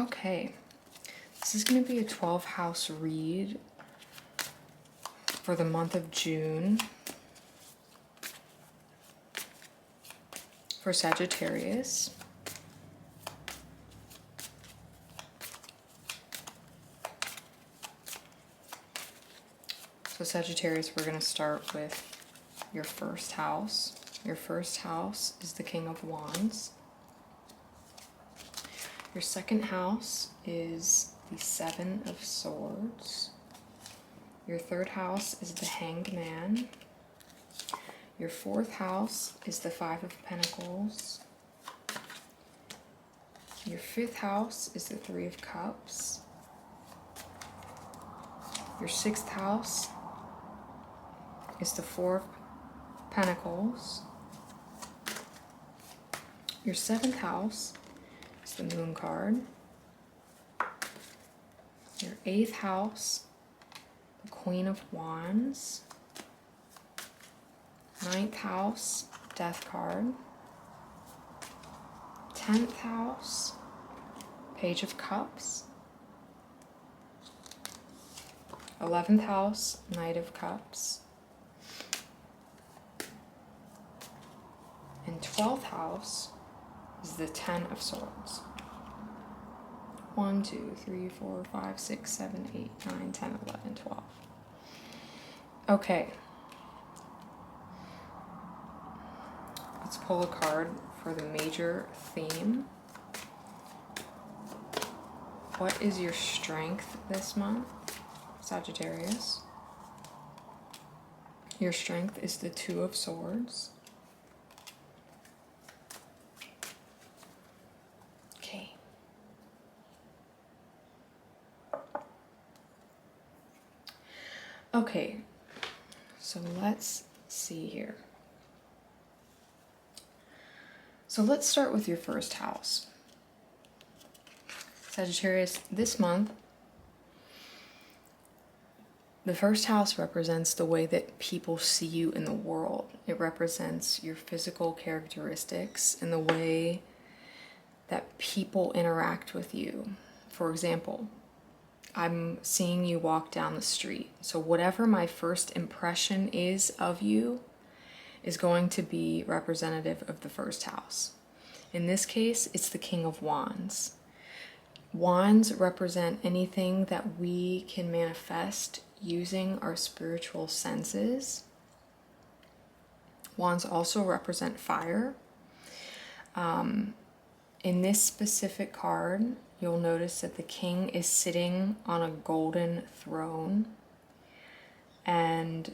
Okay, this is going to be a 12-house read for the month of June for Sagittarius. So Sagittarius, we're going to start with your first house. Your first house is the King of Wands. Your second house is the Seven of Swords. Your third house is the Hanged Man. Your fourth house is the Five of Pentacles. Your fifth house is the Three of Cups. Your sixth house is the Four of Pentacles. Your seventh house is the Moon card. Your eighth house, the Queen of Wands. Ninth house, Death card. 10th house, Page of Cups. 11th house, Knight of Cups. And 12th house is the Ten of Swords. 1, 2, 3, 4, 5, 6, 7, 8, 9, 10, 11, 12. Okay. Let's pull a card for the major theme. What is your strength this month, Sagittarius? Your strength is the Two of Swords. Okay. Okay, so let's see here. So let's start with your first house. Sagittarius, this month, the first house represents the way that people see you in the world. It represents your physical characteristics and the way that people interact with you. For example, I'm seeing you walk down the street. So whatever my first impression is of you is going to be representative of the first house. In this case, it's the King of Wands. Wands represent anything that we can manifest using our spiritual senses. Wands also represent fire. In this specific card, you'll notice that the king is sitting on a golden throne. And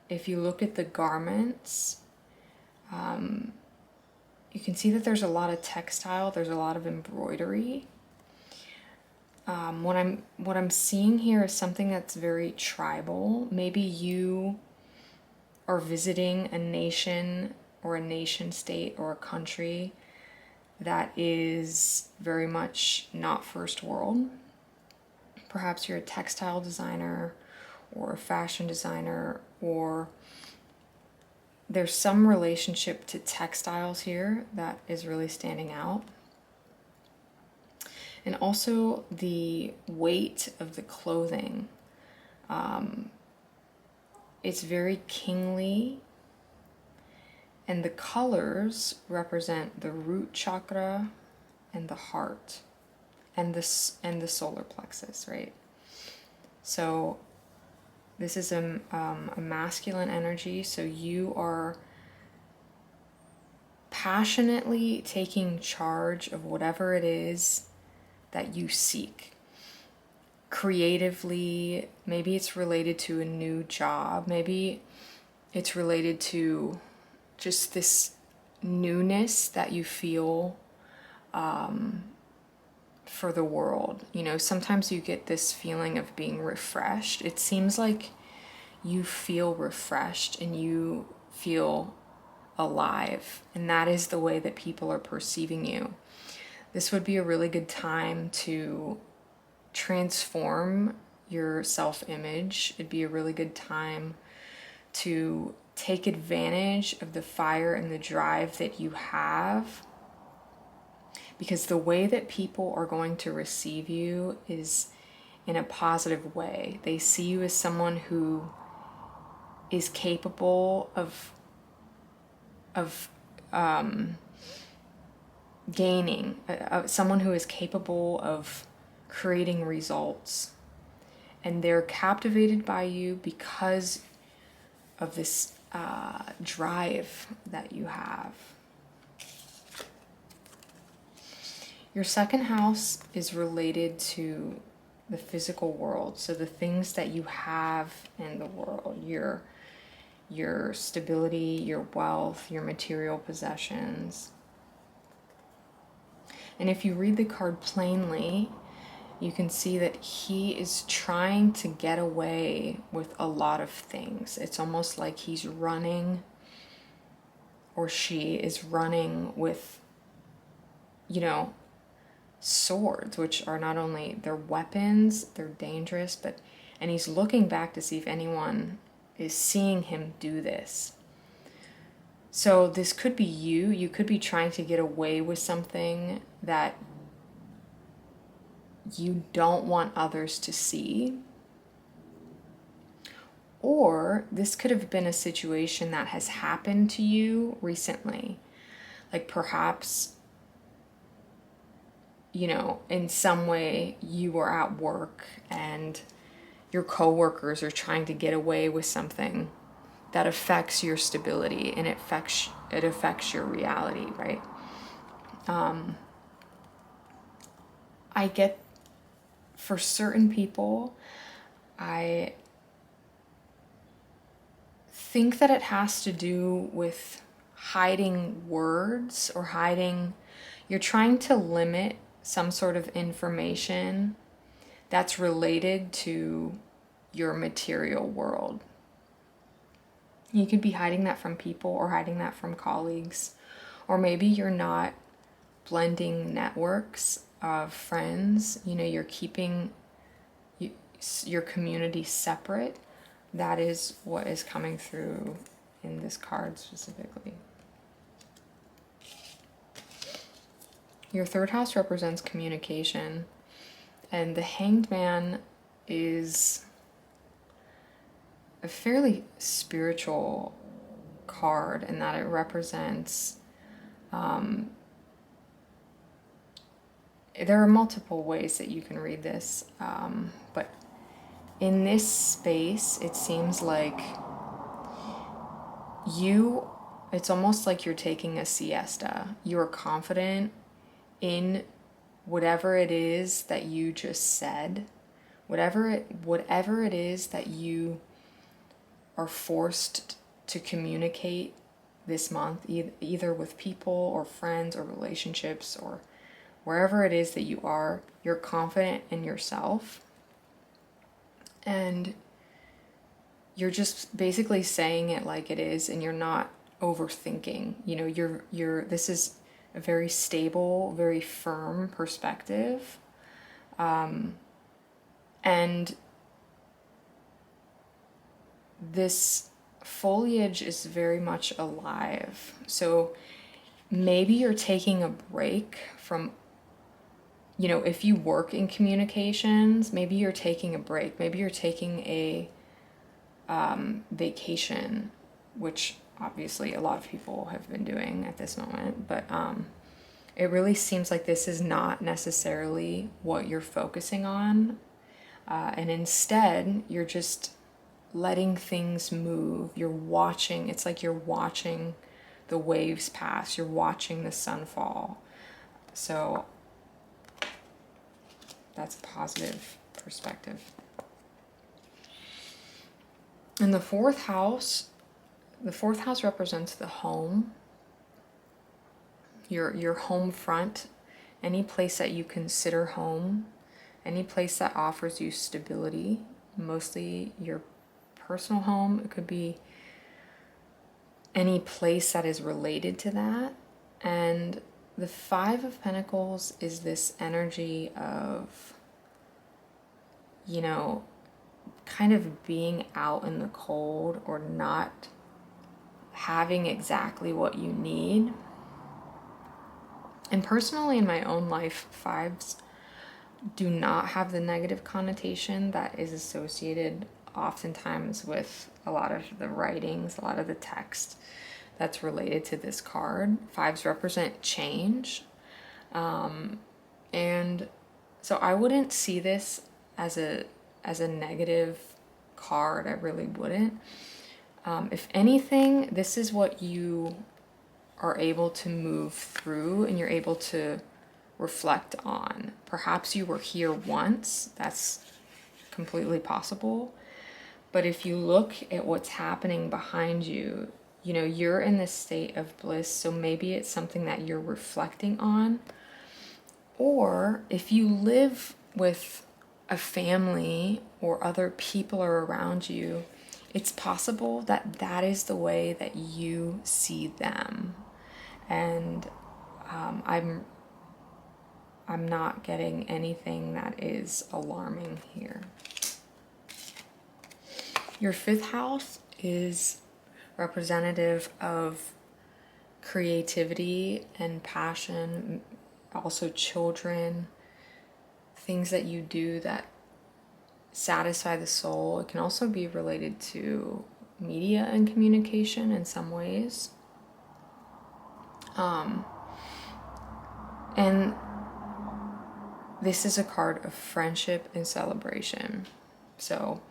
if you look at the garments, you can see that there's a lot of textile, there's a lot of embroidery. What I'm seeing here is something that's very tribal. Maybe you are visiting a nation or a nation state or a country that is very much not first world. Perhaps you're a textile designer or a fashion designer, or there's some relationship to textiles here that is really standing out. And also the weight of the clothing. It's very kingly. And the colors represent the root chakra and the heart and the solar plexus, right? So this is a masculine energy. So you are passionately taking charge of whatever it is that you seek. Creatively, maybe it's related to a new job. Maybe it's related to just this newness that you feel for the world. You know, sometimes you get this feeling of being refreshed. It seems like you feel refreshed and you feel alive, and that is the way that people are perceiving you. This would be a really good time to transform your self-image. It'd be a really good time to take advantage of the fire and the drive that you have, because the way that people are going to receive you is in a positive way. They see you as someone who is capable of gaining, someone who is capable of creating results. And they're captivated by you because of this drive that you have. Your second house is related to the physical world. So the things that you have in the world, your stability, your wealth, your material possessions. And if you read the card plainly, you can see that he is trying to get away with a lot of things. It's almost like he's running, or she is running with, you know, swords, which are not only, they're weapons, they're dangerous, and he's looking back to see if anyone is seeing him do this. So this could be you. You could be trying to get away with something that you don't want others to see. Or this could have been a situation that has happened to you recently. Like perhaps, you know, in some way you were at work and your coworkers are trying to get away with something that affects your stability and it affects your reality, right? I get, for certain people, I think that it has to do with hiding words or you're trying to limit some sort of information that's related to your material world. You could be hiding that from people or hiding that from colleagues, or maybe you're not blending networks of friends. You know, you're keeping your community separate. That is what is coming through in this card specifically. Your third house represents communication, and the Hanged Man is a fairly spiritual card in that it represents, there are multiple ways that you can read this, but in this space, it seems like it's almost like you're taking a siesta. You're confident in whatever it is that you just said, whatever it is that you are forced to communicate this month, either with people or friends or relationships or wherever it is that you're confident in yourself. And you're just basically saying it like it is, and you're not overthinking. You know, this is a very stable, very firm perspective. And this foliage is very much alive. So maybe you're taking a break from, you know, if you work in communications, maybe you're taking a break. Maybe you're taking a vacation, which obviously a lot of people have been doing at this moment. But it really seems like this is not necessarily what you're focusing on. And instead, you're just letting things move. You're watching. It's like you're watching the waves pass. You're watching the sun fall. So that's a positive perspective. And the fourth house represents the home, your home front, any place that you consider home, any place that offers you stability, mostly your personal home. It could be any place that is related to that. And the Five of Pentacles is this energy of, you know, kind of being out in the cold or not having exactly what you need. And personally, in my own life, fives do not have the negative connotation that is associated oftentimes with a lot of the writings, a lot of the text that's related to this card. Fives represent change. And so I wouldn't see this as a negative card. I really wouldn't. If anything, this is what you are able to move through and you're able to reflect on. Perhaps you were here once. That's completely possible. But if you look at what's happening behind you, you know, you're in this state of bliss. So maybe it's something that you're reflecting on. Or if you live with a family or other people are around you, it's possible that that is the way that you see them. And I'm not getting anything that is alarming here. Your fifth house is representative of creativity and passion, also children, things that you do that satisfy the soul. It can also be related to media and communication in some ways. And this is a card of friendship and celebration. So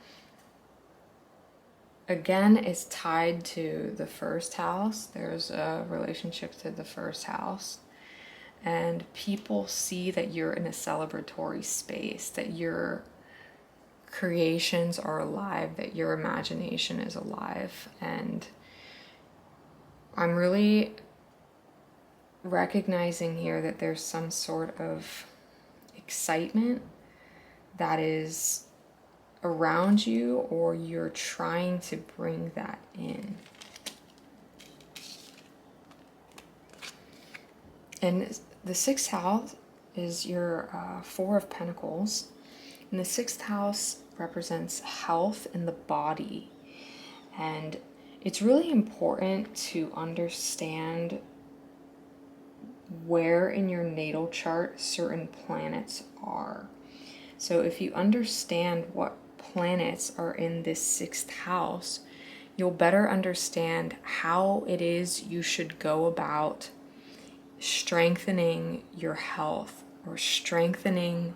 again, it's tied to the first house. There's a relationship to the first house. And people see that you're in a celebratory space, that your creations are alive, that your imagination is alive. And I'm really recognizing here that there's some sort of excitement that is around you, or you're trying to bring that in. And the sixth house is your Four of Pentacles. And the sixth house represents health in the body. And it's really important to understand where in your natal chart certain planets are. So if you understand what planets are in this sixth house, you'll better understand how it is you should go about strengthening your health, or strengthening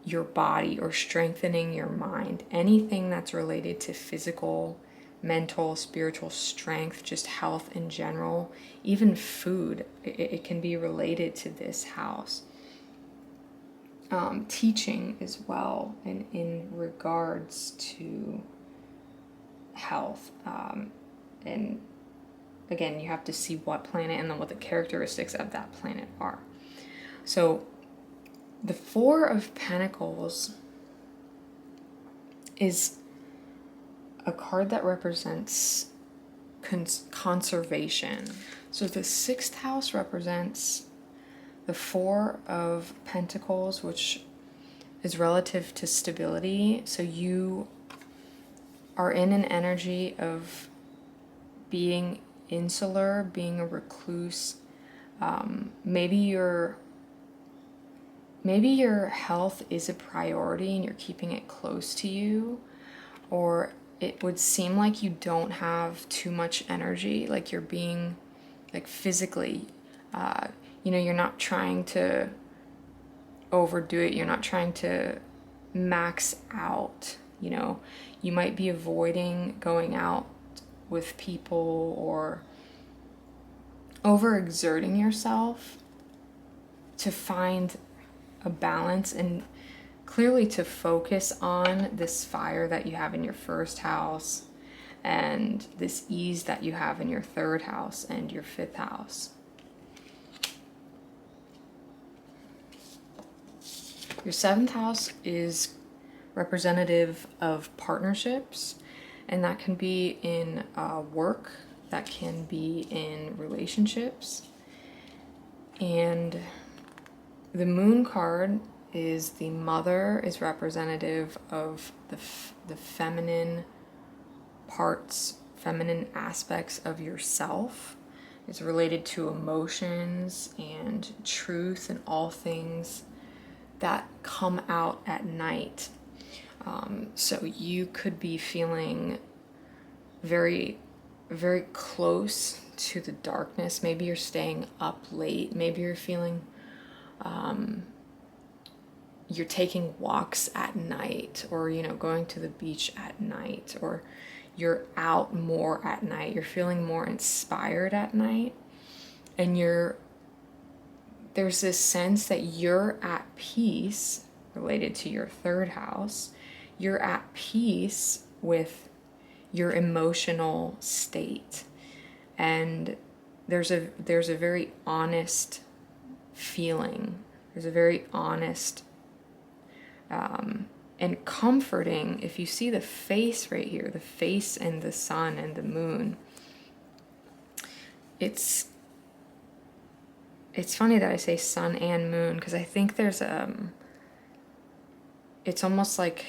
your body, or strengthening your mind. Anything that's related to physical, mental, spiritual strength, just health in general, even food, it can be related to this house. Teaching as well, and in regards to health. And again, you have to see what planet and then what the characteristics of that planet are. So the Four of Pentacles is a card that represents conservation. So the sixth house represents the Four of Pentacles, which is relative to stability. So you are in an energy of being insular, being a recluse. Maybe your health is a priority and you're keeping it close to you, or it would seem like you don't have too much energy, like you're being, like physically, you're not trying to overdo it, you're not trying to max out, you might be avoiding going out with people or overexerting yourself to find a balance and clearly to focus on this fire that you have in your first house and this ease that you have in your third house and your fifth house. Your seventh house is representative of partnerships, and that can be in work, that can be in relationships. And the Moon card is the Mother, is representative of the feminine parts, feminine aspects of yourself. is related to emotions and truth and all things that come out at night. So you could be feeling very, very close to the darkness. Maybe you're staying up late. Maybe you're feeling you're taking walks at night, or going to the beach at night, or you're out more at night. You're feeling more inspired at night, and there's this sense that you're at peace, related to your third house. You're at peace with your emotional state, and there's a very honest feeling. There's a very honest and comforting. If you see the face right here, the face and the sun and the moon, it's funny that I say sun and moon, because I think there's it's almost like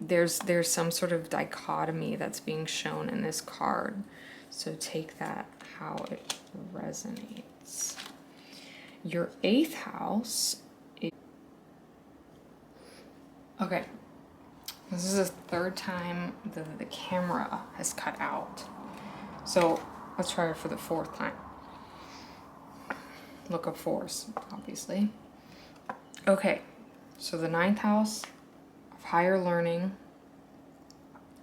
there's some sort of dichotomy that's being shown in this card. So take that how it resonates. Your 8th house is... Okay, this is the third time the camera has cut out. So let's try it for the 4th time. Look up 4s, obviously. Okay, so the 9th house of higher learning,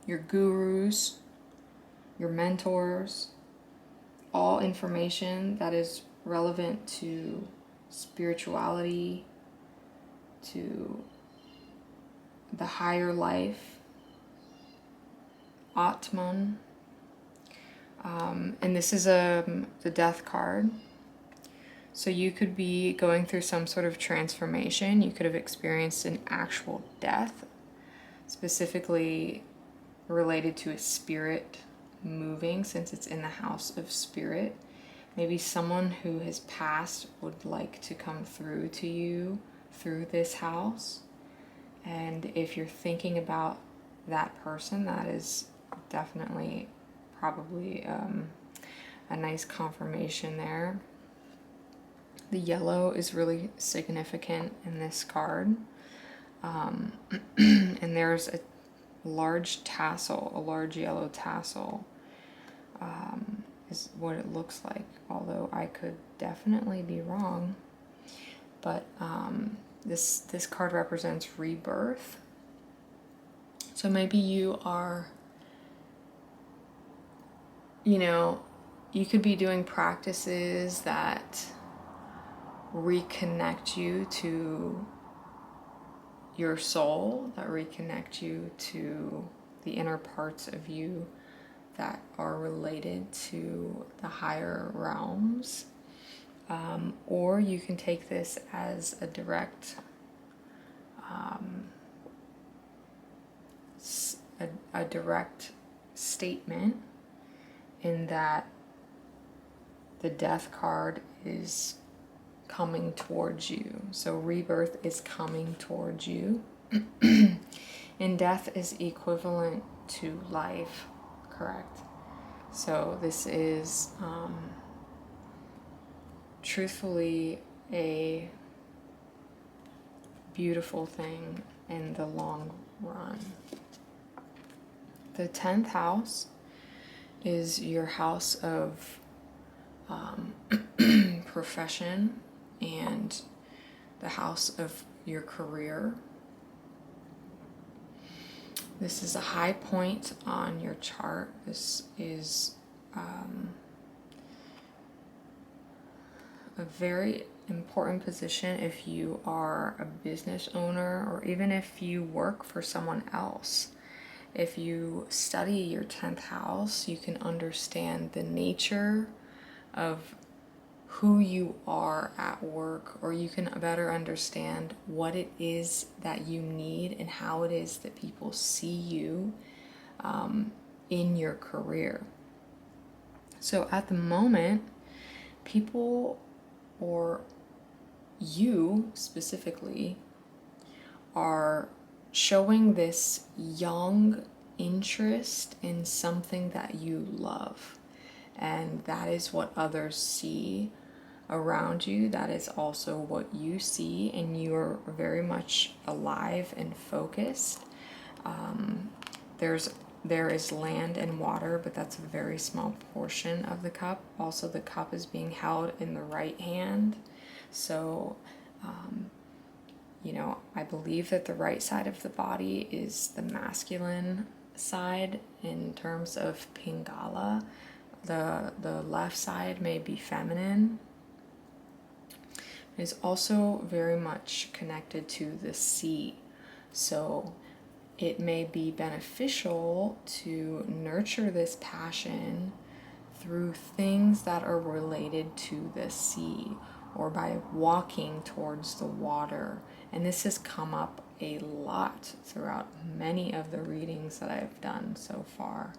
your gurus, your mentors, all information that is relevant to spirituality, to the higher life, Atman. And this is the death card. So you could be going through some sort of transformation. You could have experienced an actual death, specifically related to a spirit moving, since it's in the house of spirit. Maybe someone who has passed would like to come through to you through this house. And if you're thinking about that person, that is definitely probably a nice confirmation there. The yellow is really significant in this card. And there's a large tassel, a large yellow tassel is what it looks like, although I could definitely be wrong. But this card represents rebirth. So maybe you are, you could be doing practices that reconnect you to your soul, that reconnect you to the inner parts of you that are related to the higher realms. Or you can take this as a direct a direct statement, in that the death card is coming towards you. So rebirth is coming towards you. And death is equivalent to life, correct? So this is truthfully a beautiful thing in the long run. The 10th house is your house of profession and the house of your career. This is a high point on your chart. This is a very important position if you are a business owner, or even if you work for someone else. If you study your 10th house, you can understand the nature of who you are at work, or you can better understand what it is that you need and how it is that people see you in your career. So at the moment, people, or you specifically, are showing this young interest in something that you love. and that is what others see around you. That is also what you see, and you are very much alive and focused. There is land and water, but that's a very small portion of the cup. Also, the cup is being held in the right hand. So, I believe that the right side of the body is the masculine side in terms of Pingala. The left side may be feminine. It is also very much connected to the sea. So it may be beneficial to nurture this passion through things that are related to the sea, or by walking towards the water. And this has come up a lot throughout many of the readings that I've done so far.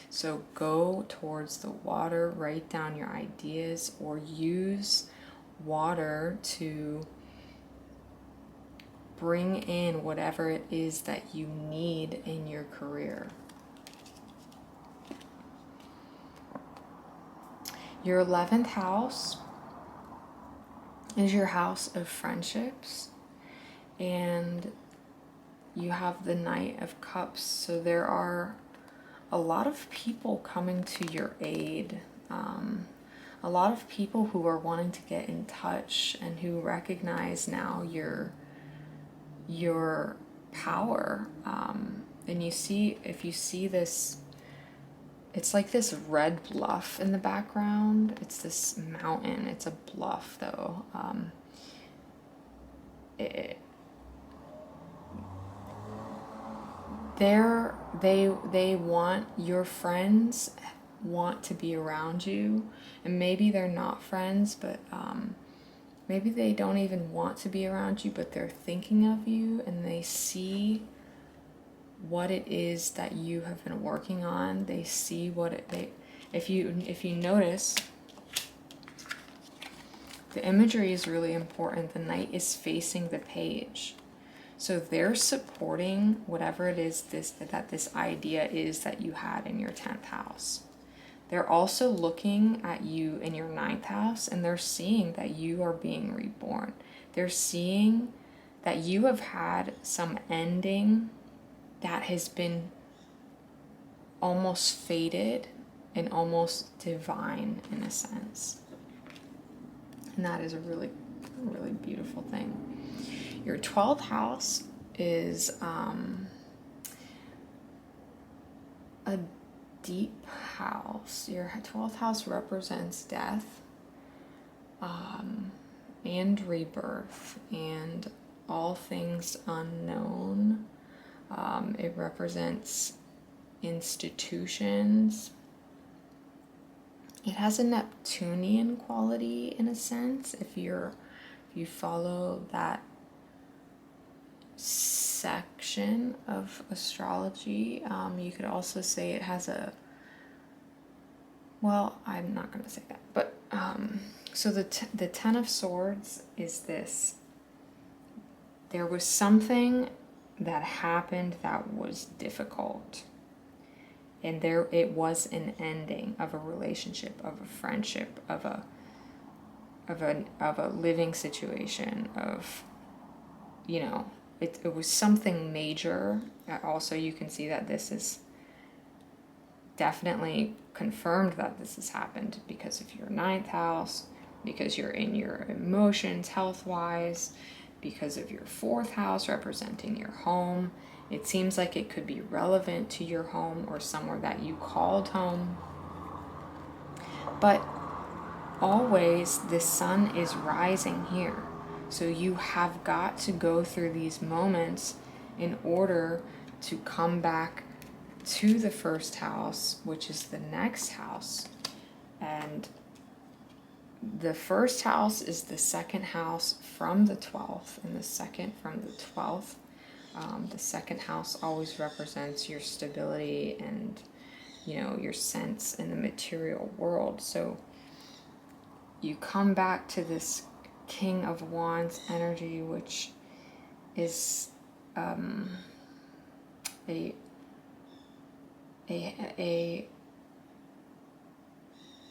So go towards the water, write down your ideas, or use water to bring in whatever it is that you need in your career. Your 11th house is your house of friendships, and you have the Knight of Cups. So there are a lot of people coming to your aid. A lot of people who are wanting to get in touch and who recognize now your power. And you see, if you see this, it's like this red bluff in the background. It's this mountain. It's a bluff though. They want, your friends want to be around you, and maybe they're not friends, but maybe they don't even want to be around you, but they're thinking of you, and they see what it is that you have been working on. They see if you notice, the imagery is really important. The knight is facing the page. So they're supporting whatever it is that this idea is that you had in your 10th house. They're also looking at you in your 9th house, and they're seeing that you are being reborn. They're seeing that you have had some ending that has been almost fated and almost divine in a sense. And that is a really, really beautiful thing. Your 12th house is a deep house. Your 12th house represents death and rebirth and all things unknown. It represents institutions. It has a Neptunian quality in a sense. If you follow that section of astrology, you could also say it has I'm not going to say that, but so the 10 of Swords is this. There was something that happened that was difficult, and it was an ending of a relationship, of a friendship, of a living situation, of, it was something major. Also, you can see that this is definitely confirmed that this has happened because of your 9th house, because you're in your emotions health-wise, because of your 4th house representing your home. It seems like it could be relevant to your home or somewhere that you called home. But always the sun is rising here. So you have got to go through these moments in order to come back to the 1st house, which is the next house. And the 1st house is the 2nd house from the 12th, and the 2nd from the 12th. The 2nd house always represents your stability and, your sense in the material world. So you come back to this King of Wands energy, which is a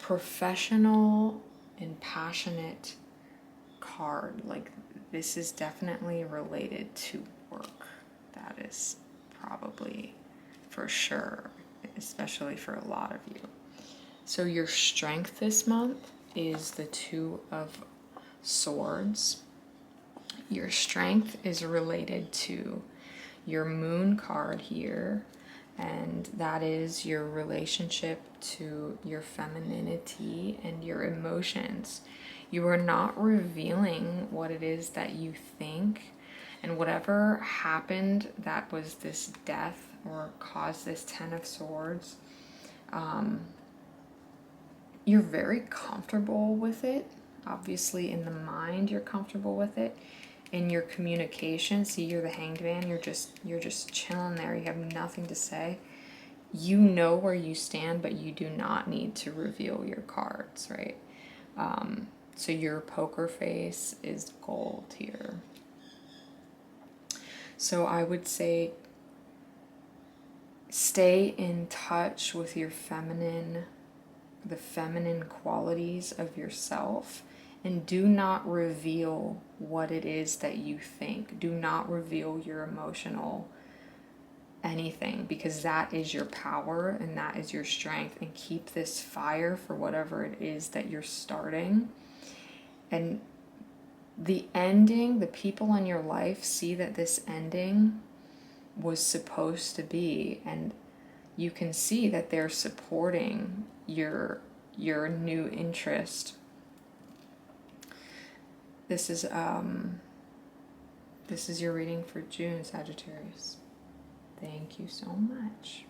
professional and passionate card. Like, this is definitely related to work. That is probably for sure, especially for a lot of you. So your strength this month is the Two of Swords. Your strength is related to your moon card here, and that is your relationship to your femininity and your emotions. You are not revealing what it is that you think, and whatever happened that was this death or caused this Ten of Swords, you're very comfortable with it. Obviously in the mind you're comfortable with it. In your communication, see, you're the Hanged Man, you're just chilling there, you have nothing to say. You know where you stand, but you do not need to reveal your cards, right? So your poker face is gold here. So I would say stay in touch with your feminine, the feminine qualities of yourself, and do not reveal what it is that you think. Do not reveal your emotional anything, because that is your power and that is your strength. And keep this fire for whatever it is that you're starting. And the ending, the people in your life see that this ending was supposed to be, and you can see that they're supporting your new interest. This is your reading for June, Sagittarius. Thank you so much.